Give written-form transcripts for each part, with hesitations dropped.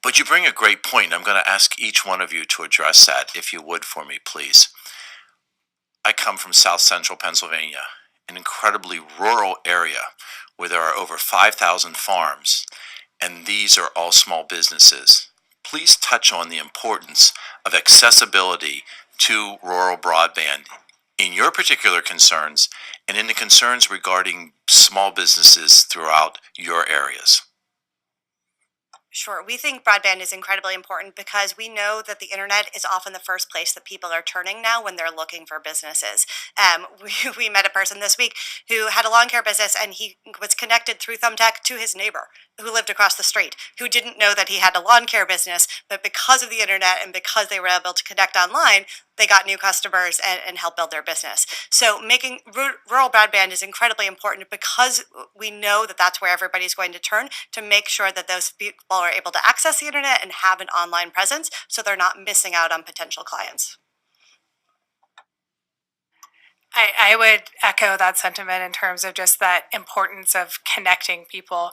But you bring a great point. I'm going to ask each one of you to address that, if you would, for me, please. I come from South Central Pennsylvania, an incredibly rural area where there are over 5,000 farms, and these are all small businesses. Please touch on the importance of accessibility to rural broadband in your particular concerns and in the concerns regarding small businesses throughout your areas. Sure. We think broadband is incredibly important because we know that the internet is often the first place that people are turning now when they're looking for businesses. We met a person this week who had a lawn care business, and he was connected through Thumbtack to his neighbor who lived across the street, who didn't know that he had a lawn care business, but because of the internet and because they were able to connect online, they got new customers and helped build their business. So making rural broadband is incredibly important because we know that that's where everybody's going to turn to make sure that those people are able to access the internet and have an online presence so they're not missing out on potential clients. I would echo that sentiment in terms of just that importance of connecting people.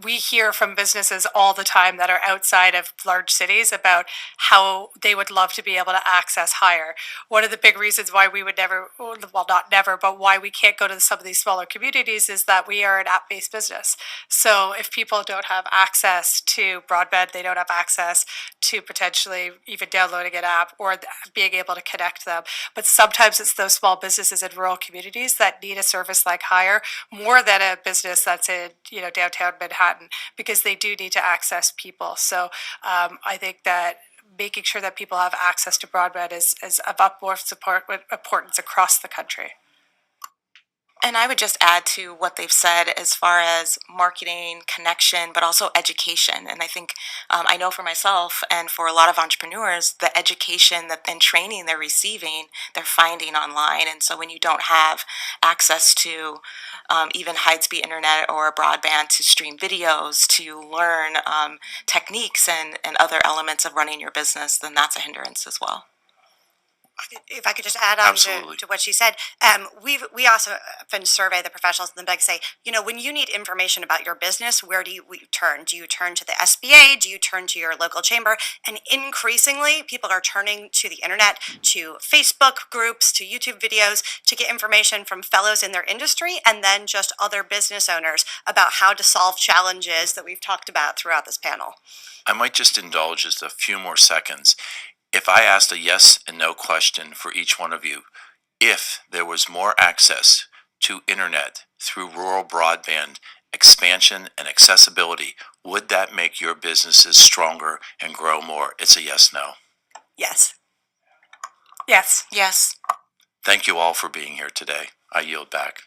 We hear from businesses all the time that are outside of large cities about how they would love to be able to access higher. One of the big reasons why we would never, well, not never, but why we can't go to some of these smaller communities is that we are an app-based business. So if people don't have access to broadband, they don't have access to potentially even downloading an app or being able to connect them. But sometimes it's those small businesses in rural communities that need a service like higher more than a business that's in downtown Manhattan, because they do need to access people. So I think that making sure that people have access to broadband is of utmost importance across the country. And I would just add to what they've said as far as marketing, connection, but also education. And I think I know for myself and for a lot of entrepreneurs, the education and training they're receiving, they're finding online. And so when you don't have access to even high-speed internet or broadband to stream videos, to learn techniques and other elements of running your business, then that's a hindrance as well. If I could just add on to what she said, we also often survey the professionals and then say, when you need information about your business, where do you turn? Do you turn to the SBA? Do you turn to your local chamber? And increasingly, people are turning to the internet, to Facebook groups, to YouTube videos to get information from fellows in their industry and then just other business owners about how to solve challenges that we've talked about throughout this panel. I might just indulge just a few more seconds. If I asked a yes and no question for each one of you, if there was more access to internet through rural broadband expansion and accessibility, would that make your businesses stronger and grow more? It's a yes/no. Yes. Yes. Yes. Thank you all for being here today. I yield back.